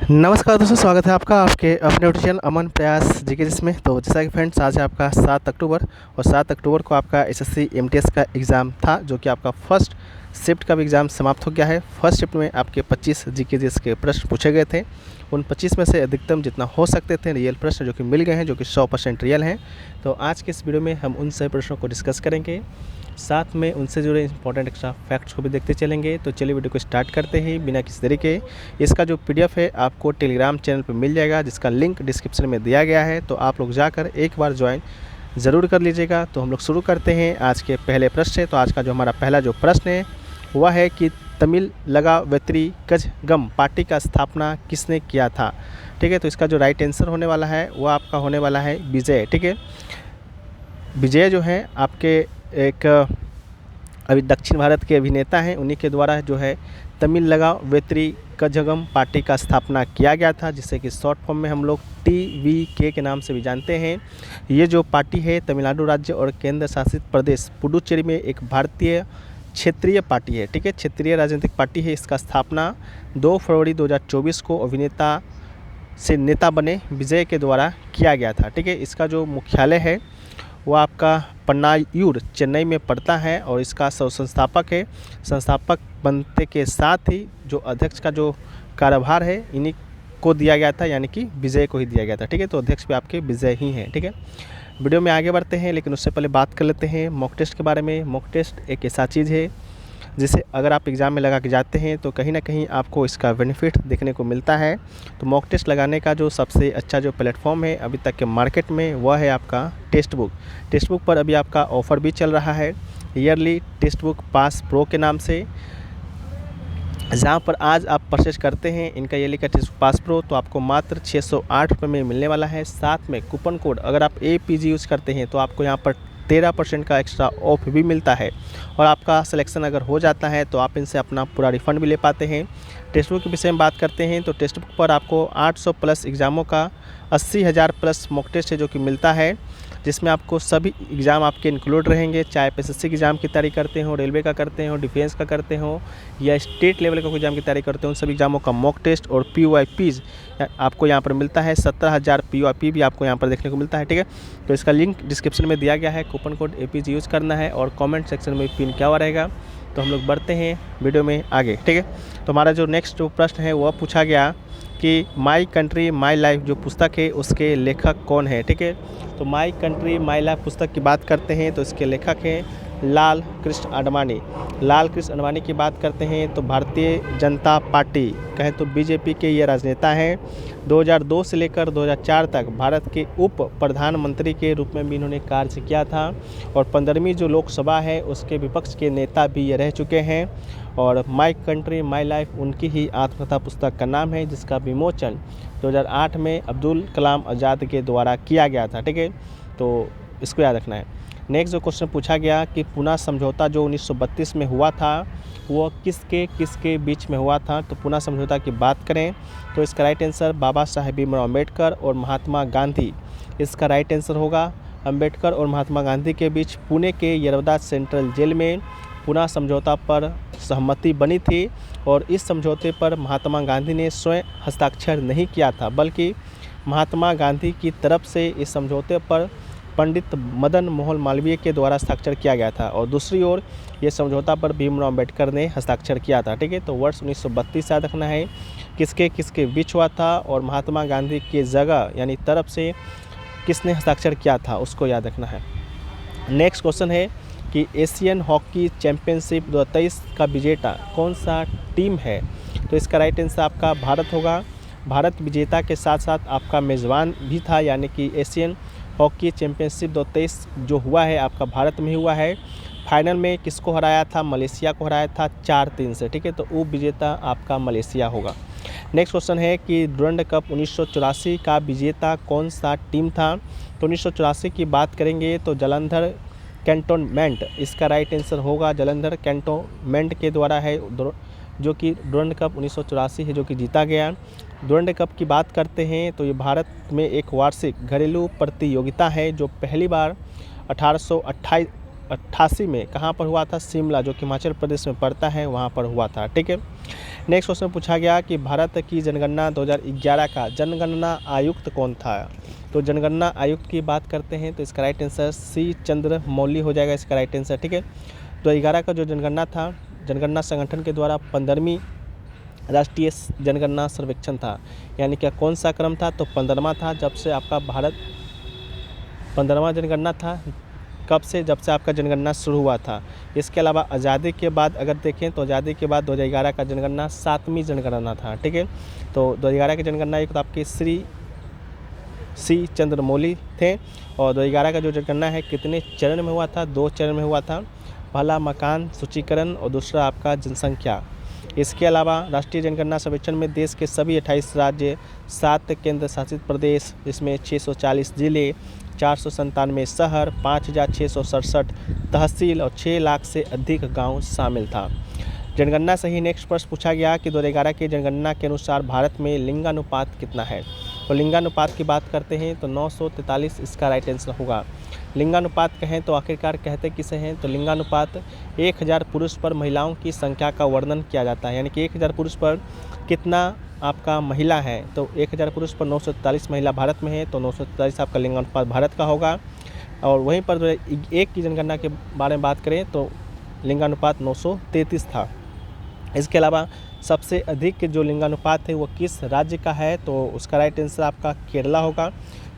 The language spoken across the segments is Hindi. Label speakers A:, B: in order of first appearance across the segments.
A: नमस्कार दोस्तों, स्वागत है आपका आपके अपने न्यूट्रिशन अमन प्रयास जी के जिसमें। तो जैसा कि फ्रेंड्स, आज है आपका 7 अक्टूबर और 7 अक्टूबर को आपका एसएससी एमटीएस का एग्ज़ाम था, जो कि आपका फर्स्ट शिफ्ट का भी एग्ज़ाम समाप्त हो गया है। फर्स्ट शिफ्ट में आपके 25 जीके के प्रश्न पूछे गए थे। उन 25 में से अधिकतम जितना हो सकते थे रियल प्रश्न जो कि मिल गए हैं, जो कि 100% रियल हैं। तो आज के इस वीडियो में हम उन सभी प्रश्नों को डिस्कस करेंगे, साथ में उनसे जुड़े इंपॉर्टेंट एक्स्ट्रा फैक्ट्स को भी देखते चलेंगे। तो चलिए वीडियो को स्टार्ट करते हैं बिना किसी देरी के। इसका जो पीडीएफ है आपको टेलीग्राम चैनल पर मिल जाएगा, जिसका लिंक डिस्क्रिप्शन में दिया गया है। तो आप लोग जाकर एक बार ज्वाइन ज़रूर कर लीजिएगा। तो हम लोग शुरू करते हैं आज के पहले प्रश्न से। तो आज का जो हमारा पहला जो प्रश्न है वह है कि तमिल लगा वेत्री कजगम पार्टी का स्थापना किसने किया था। ठीक है, तो इसका जो राइट आंसर होने वाला है वह आपका होने वाला है विजय। ठीक है, विजय जो है आपके एक अभी दक्षिण भारत के अभिनेता हैं, उन्हीं के द्वारा जो है तमिल लगा वेत्री कजगम पार्टी का स्थापना किया गया था, जिसे कि शॉर्ट फॉर्म में हम लोग TVK के नाम से भी जानते हैं। ये जो पार्टी है तमिलनाडु राज्य और केंद्र शासित प्रदेश पुडुचेरी में एक भारतीय क्षेत्रीय पार्टी है। ठीक है, क्षेत्रीय राजनीतिक पार्टी है। इसका स्थापना 2 फरवरी 2024 को अभिनेता से नेता बने विजय के द्वारा किया गया था। ठीक है, इसका जो मुख्यालय है वो आपका पन्नायूर चेन्नई में पड़ता है और इसका संस्थापक है। संस्थापक बनने के साथ ही जो अध्यक्ष का जो कार्यभार है इन्हीं को दिया गया था, यानी कि विजय को ही दिया गया था। ठीक है, तो अध्यक्ष भी आपके विजय ही हैं। ठीक है, वीडियो में आगे बढ़ते हैं, लेकिन उससे पहले बात कर लेते हैं मॉक टेस्ट के बारे में। मॉक टेस्ट एक ऐसा चीज़ है जिसे अगर आप एग्ज़ाम में लगा के जाते हैं तो कहीं ना कहीं आपको इसका बेनिफिट देखने को मिलता है। तो मॉक टेस्ट लगाने का जो सबसे अच्छा जो प्लेटफॉर्म है अभी तक के मार्केट में वह है आपका टेस्ट बुक। टेक्स्ट बुक पर अभी आपका ऑफ़र भी चल रहा है, yearly text book pass pro के नाम से, जहाँ पर आज आप परचेज करते हैं इनका ये लिखा टेक्स्ट बुक पास प्रो तो आपको मात्र 608 रुपये में मिलने वाला है। साथ में कूपन कोड अगर आप APG यूज़ करते हैं तो आपको यहाँ पर 13% का एक्स्ट्रा ऑफ भी मिलता है, और आपका सिलेक्शन अगर हो जाता है तो आप इनसे अपना पूरा रिफ़ंड भी ले पाते हैं। टेक्स्ट बुक के विषय में बात करते हैं तो टेक्स्ट बुक पर आपको 800 प्लस एग्ज़ामों का 80,000 प्लस मॉक टेस्ट है जो कि मिलता है, जिसमें आपको सभी एग्ज़ाम आपके इंक्लूड रहेंगे, चाहे SSC की एग्ज़ाम की तैयारी करते हो, रेलवे का करते हो, डिफेंस का करते हो, या स्टेट लेवल का कोई एग्ज़ाम की तैयारी करते हो, उन सभी एग्ज़ामों का मॉक टेस्ट और PYPs आपको यहाँ पर मिलता है। 17,000 PYP भी आपको यहाँ पर देखने को मिलता है। ठीक है, तो इसका लिंक डिस्क्रिप्शन में दिया गया है, कूपन कोड APG यूज़ करना है और कॉमेंट सेक्शन में पिन क्या हुआ रहेगा। तो हम लोग बढ़ते हैं वीडियो में आगे। ठीक है, तो हमारा जो नेक्स्ट जो प्रश्न है वह पूछा गया कि माई कंट्री माई लाइफ जो पुस्तक है उसके लेखक कौन है। ठीक है, तो माई कंट्री माई लाइफ पुस्तक की बात करते हैं तो इसके लेखक हैं लाल कृष्ण आडवाणी। लाल कृष्ण आडवाणी की बात करते हैं तो भारतीय जनता पार्टी कहें तो BJP के ये राजनेता हैं। 2002 से लेकर 2004 तक भारत के उप प्रधानमंत्री के रूप में भी इन्होंने कार्य किया था, और 15वीं जो लोकसभा है उसके विपक्ष के नेता भी ये रह चुके हैं। और माई कंट्री माई लाइफ उनकी ही आत्मकथा पुस्तक का नाम है, जिसका विमोचन 2008 में अब्दुल कलाम आज़ाद के द्वारा किया गया था। ठीक है, तो इसको याद रखना है। नेक्स्ट जो क्वेश्चन पूछा गया कि पूना समझौता जो 1932 में हुआ था वो किसके किसके बीच में हुआ था। तो पूना समझौता की बात करें तो इसका राइट आंसर बाबा साहेब भीमराव अम्बेडकर और महात्मा गांधी, इसका राइट आंसर होगा। अम्बेडकर और महात्मा गांधी के बीच पुणे के यरवदा सेंट्रल जेल में पूना समझौता पर सहमति बनी थी, और इस समझौते पर महात्मा गांधी ने स्वयं हस्ताक्षर नहीं किया था, बल्कि महात्मा गांधी की तरफ से इस समझौते पर पंडित मदन मोहन मालवीय के द्वारा हस्ताक्षर किया गया था, और दूसरी ओर ये समझौता पर भीमराव अम्बेडकर ने हस्ताक्षर किया था। ठीक है, तो वर्ष 1932 याद रखना है किसके किसके बीच हुआ था, और महात्मा गांधी की जगह यानी तरफ से किसने हस्ताक्षर किया था उसको याद रखना है। नेक्स्ट क्वेश्चन है कि एशियन हॉकी चैम्पियनशिप 2023 का विजेता कौन सा टीम है। तो इसका राइट आंसर आपका भारत होगा। भारत विजेता के साथ साथ आपका मेज़बान भी था, यानी कि एशियन हॉकी चैम्पियनशिप 2023 जो हुआ है आपका भारत में हुआ है। फाइनल में किसको हराया था, मलेशिया को हराया था 4-3 से। ठीक है, तो उप विजेता आपका मलेशिया होगा। नेक्स्ट क्वेश्चन है कि डुरंड कप 1984 का विजेता कौन सा टीम था। तो 1984 की बात करेंगे तो जालंधर कैंटोनमेंट, इसका राइट आंसर होगा जालंधर कैंटोनमेंट के द्वारा है, जो कि डुरंड कप 1984 है जो कि जीता गया। डुरंड कप की बात करते हैं तो ये भारत में एक वार्षिक घरेलू प्रतियोगिता है जो पहली बार 1888 में कहाँ पर हुआ था, शिमला जो कि हिमाचल प्रदेश में पड़ता है वहाँ पर हुआ था। ठीक है, नेक्स्ट क्वेश्चन पूछा गया कि भारत की जनगणना 2011 का जनगणना आयुक्त कौन था। तो जनगणना आयुक्त की बात करते हैं तो इसका राइट आंसर सी चंद्रमौली हो जाएगा इसका राइट आंसर। ठीक है, 2011 का जो जनगणना था, जनगणना संगठन के द्वारा 15वीं राष्ट्रीय जनगणना सर्वेक्षण था। यानी कि कौन सा क्रम था, तो 15वां था। जब से आपका भारत 15वां जनगणना था, कब से, जब से आपका जनगणना शुरू हुआ था। इसके अलावा आज़ादी के बाद अगर देखें तो आज़ादी के बाद 2011 का जनगणना 7वीं जनगणना था। ठीक है, तो 2011 की जनगणना एक तो आपके श्री सी चंद्रमौली थे। और 2011 का जो जनगणना है कितने चरण में हुआ था, 2 चरण में हुआ था। पहला मकान सूचीकरण और दूसरा आपका जनसंख्या। इसके अलावा राष्ट्रीय जनगणना सर्वेक्षण में देश के सभी 28 राज्य, 7 केंद्र शासित प्रदेश जिसमें 640 जिले, 497 शहर, 5667 तहसील और 6 लाख से अधिक गांव शामिल था। जनगणना से ही नेक्स्ट प्रश्न पूछा गया कि 2011 की जनगणना के अनुसार भारत में लिंगानुपात कितना है। तो लिंगानुपात की बात करते हैं तो 943 इसका राइट आंसर होगा। लिंगानुपात कहें तो आखिरकार कहते किसे हैं, तो लिंगानुपात 1000 पुरुष पर महिलाओं की संख्या का वर्णन किया जाता है। यानी कि 1000 पुरुष पर कितना आपका महिला है, तो 1000 पुरुष पर 943 महिला भारत में है, तो 943 आपका लिंगानुपात भारत का होगा। और वहीं पर जो एक की जनगणना के बारे में बात करें तो लिंगानुपात 933 था। इसके अलावा सबसे अधिक जो लिंगानुपात है वो किस राज्य का है, तो उसका राइट आंसर आपका केरला होगा।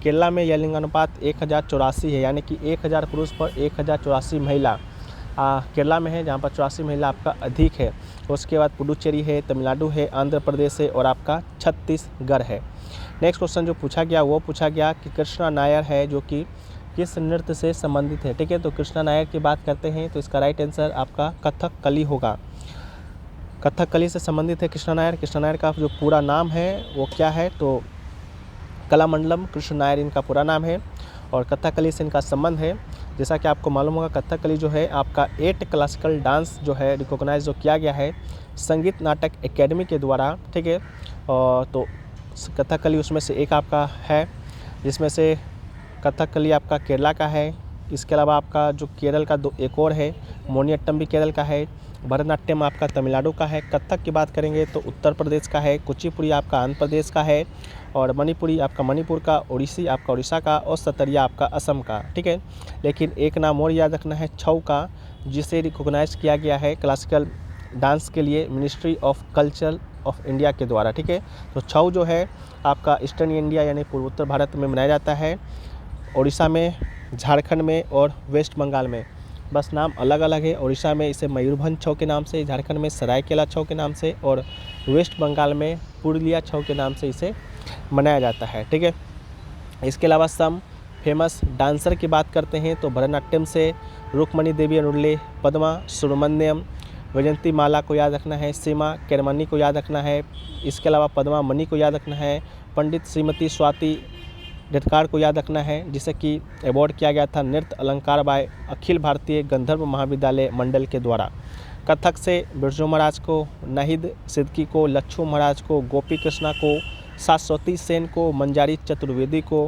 A: केरला में यह लिंगानुपात 1084 है। यानी कि 1000 पुरुष पर 1084 महिला केरला में है, जहाँ पर 84 महिला आपका अधिक है। उसके बाद पुडुचेरी है, तमिलनाडु है, आंध्र प्रदेश है और आपका छत्तीसगढ़ है। नेक्स्ट क्वेश्चन जो पूछा गया वो पूछा गया कि कृष्णा नायर है जो कि किस नृत्य से संबंधित है। ठीक है, तो कृष्णा नायर की बात करते हैं तो इसका राइट आंसर आपका कथकली होगा। कथकली से संबंधित है कृष्णा नायर। कृष्णा नायर का जो पूरा नाम है वो क्या है, तो कलामंडलम कृष्ण नायर इनका पूरा नाम है और कथकली से इनका संबंध है। जैसा कि आपको मालूम होगा कथकली जो है आपका 8 क्लासिकल डांस जो है रिकॉग्नाइज जो किया गया है संगीत नाटक एकेडमी के द्वारा। ठीक है, और तो कथकली उसमें से एक आपका है, जिसमें से कथकली आपका केरला का है। इसके अलावा आपका जो केरल का एक और है, मोहिनीअट्टम भी केरल का है, भरतनाट्यम आपका तमिलनाडु का है। कथक की बात करेंगे तो उत्तर प्रदेश का है, कुचिपुड़ी आपका आंध्र प्रदेश का है और मणिपुरी आपका मणिपुर का, ओडिसी आपका उड़ीसा का और सतरिया आपका असम का। ठीक है, लेकिन एक नाम और याद रखना है छऊ का, जिसे रिकॉग्नाइज किया गया है क्लासिकल डांस के लिए ministry of culture of India के द्वारा। ठीक है, तो छऊ जो है आपका ईस्टर्न इंडिया यानी पूर्वोत्तर भारत में मनाया जाता है, उड़ीसा में, झारखंड में और वेस्ट बंगाल में। बस नाम अलग अलग है। उड़ीसा में इसे मयूरभंज छऊ के नाम से, झारखंड में सरायकेला छऊ के नाम से और वेस्ट बंगाल में पुरुलिया छऊ के नाम से इसे मनाया जाता है। ठीक है, इसके अलावा सम फेमस डांसर की बात करते हैं तो भरतनाट्यम से रुक्मणी देवी अनुल्ले, पद्मा सुब्रमण्यम, वैजयंती माला को याद रखना है, सीमा केरमनी को याद रखना है, इसके अलावा पद्मा मणि को याद रखना है, पंडित श्रीमती स्वाति डटकार को याद रखना है, जिसे कि अवार्ड किया गया था नृत्य अलंकार बाय अखिल भारतीय गंधर्व महाविद्यालय मंडल के द्वारा। कथक से बिरजू महाराज को, नाहिद सिद्दीकी को, लच्छू महाराज को, गोपी कृष्णा को, शाश्वती सेन को, मंजारी चतुर्वेदी को।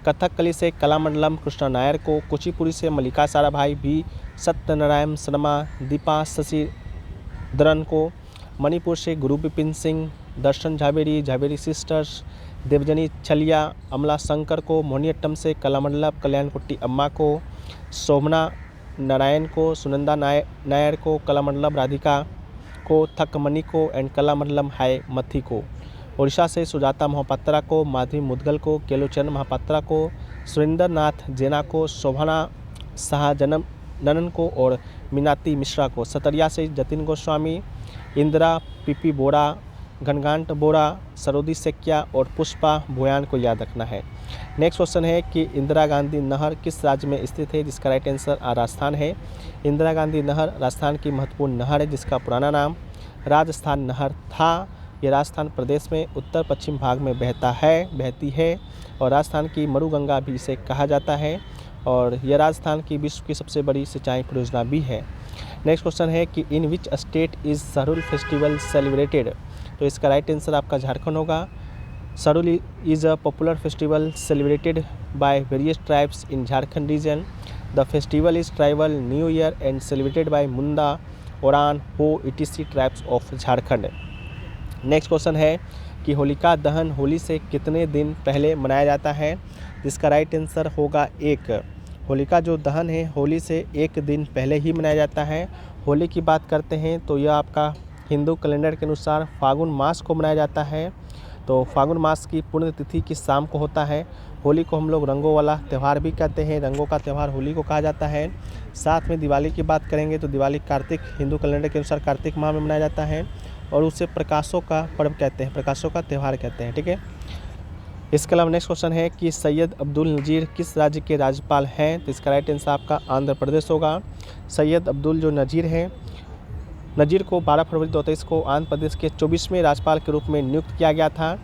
A: कथकली से कलामंडलम कृष्णा नायर को, कुचिपुड़ी से मल्लिका साराभाई भी, सत्यनारायण शर्मा, दीपा शशिधरन को, मणिपुर से गुरु विपिन सिंह, दर्शन झावेरी, झावेरी सिस्टर्स, देवजनी छलिया, अमला शंकर को, मोहिनीअट्टम से कलामंडलम कल्याणकुट्टी अम्मा को, शोभना नारायण को, सुनंदा नायर को, कलामंडलम राधिका को, थकमनी को एंड कलामंडलम हाय मथी को। उड़ीसा से सुजाता महापात्रा को, माधवी मुदगल को, केलोचरण महापात्रा को, सुरेंद्र नाथ जेना को, शोभना शाहजनम ननन को और मीनाती मिश्रा को। सतरिया से जतिन गोस्वामी, इंदिरा पीपी बोरा, घनघाट बोरा, सरोदी सेकिया और पुष्पा भोयान को याद रखना है। नेक्स्ट क्वेश्चन है कि इंदिरा गांधी नहर किस राज्य में स्थित है, जिसका राइट आंसर राजस्थान है। इंदिरा गांधी नहर राजस्थान की महत्वपूर्ण नहर है, जिसका पुराना नाम राजस्थान नहर था। ये राजस्थान प्रदेश में उत्तर पश्चिम भाग में बहती है और राजस्थान की मरुगंगा भी इसे कहा जाता है और यह राजस्थान की विश्व की सबसे बड़ी सिंचाई परियोजना भी है। नेक्स्ट क्वेश्चन है कि in which state is Sarhul festival celebrated, तो इसका राइट आंसर आपका झारखंड होगा। Sarhul is a popular festival celebrated by various tribes in Jharkhand region. The festival is tribal new year and celebrated by Munda, Oraon, Ho, etc tribes of Jharkhand. Next question है कि होलिका दहन होली से कितने दिन पहले मनाया जाता है, जिसका राइट आंसर होगा 1। होलिका जो दहन है होली से 1 दिन पहले ही मनाया जाता है। होली की बात करते हैं तो यह आपका हिंदू कैलेंडर के अनुसार फागुन मास को मनाया जाता है। तो फागुन मास की पुण्य तिथि की शाम को होता है। होली को हम लोग रंगों वाला त्यौहार भी कहते हैं, रंगों का त्यौहार होली को कहा जाता है। साथ में दिवाली की बात करेंगे तो दिवाली कार्तिक हिंदू कैलेंडर के अनुसार कार्तिक माह में मनाया जाता है और उसे प्रकाशों का पर्व कहते हैं, प्रकाशों का त्यौहार कहते हैं। ठीक है, इसके अलावा नेक्स्ट क्वेश्चन है कि सैयद अब्दुल नज़ीर किस राज्य के राज्यपाल हैं, तो इसका राइट आंसर आपका आंध्र प्रदेश होगा। सैयद अब्दुल जो नज़ीर हैं, नज़ीर को 12 फरवरी 2023 को आंध्र प्रदेश के 24वें राज्यपाल के रूप में नियुक्त किया गया था।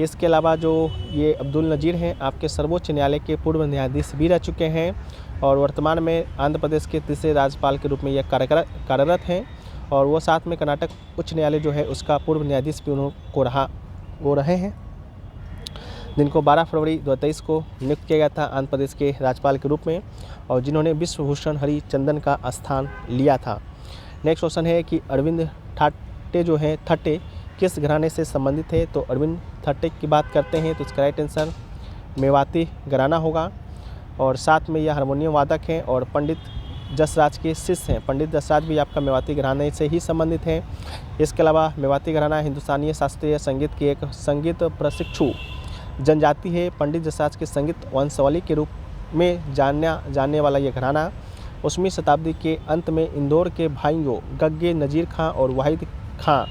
A: इसके अलावा जो ये अब्दुल नज़ीर हैं आपके सर्वोच्च न्यायालय के पूर्व न्यायाधीश भी रह चुके हैं और वर्तमान में आंध्र प्रदेश के तीसरे राज्यपाल के रूप में यह कार्यरत हैं और वो साथ में कर्नाटक उच्च न्यायालय जो है उसका पूर्व न्यायाधीश भी वो रहे हैं, जिनको 12 फरवरी 2023 को नियुक्त किया गया था आंध्र प्रदेश के राज्यपाल के रूप में और जिन्होंने विश्व भूषण हरिचंदन का स्थान लिया था। नेक्स्ट क्वेश्चन है कि अरविंद थट्टे जो हैं थट्टे किस घराने से संबंधित है, तो अरविंद थट्टे की बात करते हैं तो इसका राइट आंसर मेवाती घराना होगा और साथ में यह हारमोनियम वादक हैं और पंडित जसराज के शिष्य हैं। पंडित जसराज भी आपका मेवाती घराने से ही संबंधित हैं। इसके अलावा मेवाती घराना हिंदुस्तानी शास्त्रीय संगीत की एक संगीत प्रशिक्षु जनजाति है। पंडित जसराज के संगीत वंशावली के रूप में जाने वाला यह घराना 8वीं शताब्दी के अंत में इंदौर के भाइयों गग्गे नज़ीर खां और वाहिद खां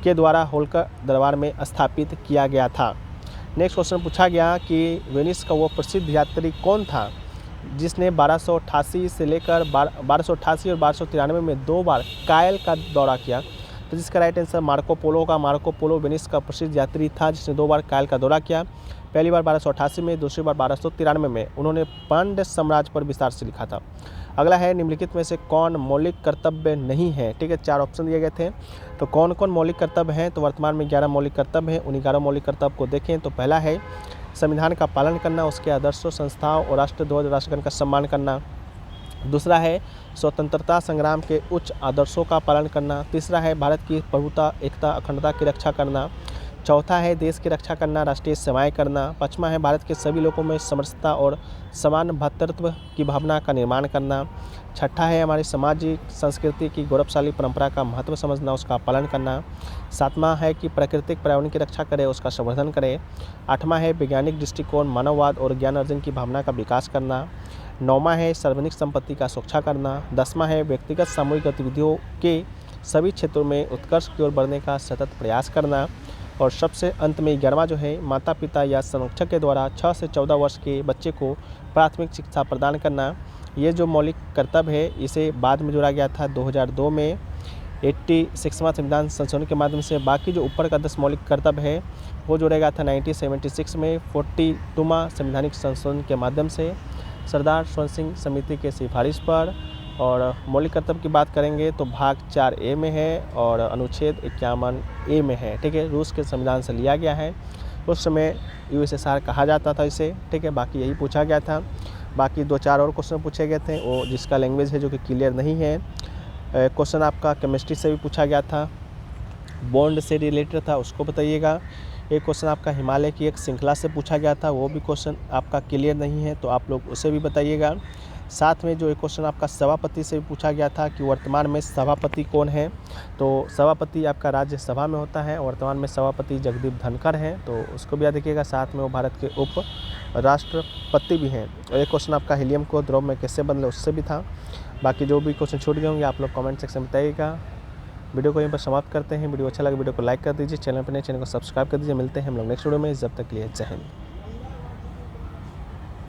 A: के द्वारा होलकर दरबार में स्थापित किया गया था। नेक्स्ट क्वेश्चन पूछा गया कि वेनिस का वो प्रसिद्ध यात्री कौन था जिसने 1288 से लेकर 1288 और 1293 में 2 बार कायल का दौरा किया, तो जिसका राइट आंसर मार्को पोलो का। मार्को पोलो वेनिस का प्रसिद्ध यात्री था जिसने 2 बार कायल का दौरा किया, पहली बार 1288 में, दूसरी बार 1293 में। उन्होंने पांड्य साम्राज्य पर विस्तार से लिखा था। अगला है निम्नलिखित में से कौन मौलिक कर्तव्य नहीं है। ठीक है, 4 ऑप्शन दिए गए थे, तो कौन कौन मौलिक कर्तव्य हैं, तो वर्तमान में 11 मौलिक कर्तव्य हैं। उन 11 मौलिक कर्तव्य को देखें तो पहला है संविधान का पालन करना, उसके आदर्शों संस्थाओं और राष्ट्रध्वज राष्ट्रगान का सम्मान करना। दूसरा है स्वतंत्रता संग्राम के उच्च आदर्शों का पालन करना। तीसरा है भारत की प्रभुता एकता अखंडता की रक्षा करना। चौथा है देश की रक्षा करना, राष्ट्रीय सेवाएं करना। पाँचवा है भारत के सभी लोगों में समरसता और समान भ्रातृत्व की भावना का निर्माण करना। छठा है हमारी सामाजिक संस्कृति की गौरवशाली परंपरा का महत्व समझना, उसका पालन करना। सातवां है कि प्राकृतिक पर्यावरण की रक्षा करें, उसका संवर्धन करें। आठवां है वैज्ञानिक दृष्टिकोण, मानववाद और ज्ञान अर्जन की भावना का विकास करना। नौवां है सार्वजनिक संपत्ति का सुरक्षा करना। 10वां है व्यक्तिगत सामूहिक गतिविधियों के सभी क्षेत्रों में उत्कर्ष की ओर बढ़ने का सतत प्रयास करना। और सबसे अंत में 11वां जो है माता पिता या संरक्षक के द्वारा 6 से 14 वर्ष के बच्चे को प्राथमिक शिक्षा प्रदान करना। ये जो मौलिक कर्तव्य है इसे बाद में जोड़ा गया था 2002 में 86वां संविधान संशोधन के माध्यम से। बाकी जो ऊपर का 10 मौलिक कर्तव्य है वो जोड़ा गया था 1976 में 42वां संवैधानिक संशोधन के माध्यम से सरदार स्वर्ण सिंह समिति के सिफारिश पर। और मौलिक कर्तव्य की बात करेंगे तो भाग 4A में है और अनुच्छेद 51A में है। ठीक है, रूस के संविधान से लिया गया है, उस समय USSR कहा जाता था इसे। ठीक है, बाकी यही पूछा गया था। बाकी 2-4 और क्वेश्चन पूछे गए थे वो जिसका लैंग्वेज है जो कि क्लियर नहीं है। क्वेश्चन आपका केमिस्ट्री से भी पूछा गया था, बॉन्ड से रिलेटेड था, उसको बताइएगा। एक क्वेश्चन आपका हिमालय की एक श्रृंखला से पूछा गया था, वो भी क्वेश्चन आपका क्लियर नहीं है तो आप लोग उसे भी बताइएगा। साथ में जो एक क्वेश्चन आपका सभापति से भी पूछा गया था कि वर्तमान में सभापति कौन है, तो सभापति आपका राज्यसभा में होता है, वर्तमान में सभापति जगदीप धनखड़ हैं, तो उसको भी याद रखिएगा। साथ में वो भारत के उप राष्ट्रपति भी हैं। और एक क्वेश्चन आपका हीलियम को द्रव में कैसे बदले उससे भी था। बाकी जो भी क्वेश्चन छूट गए होंगे आप लोग कमेंट सेक्शन में बताइएगा। वीडियो को यहीं पर समाप्त करते हैं। वीडियो अच्छा लगा वीडियो को लाइक कर दीजिए, चैनल पर नए चैनल को सब्सक्राइब कर दीजिए। मिलते हैं हम लोग नेक्स्ट वीडियो में, जब तक के लिए जय हिंद।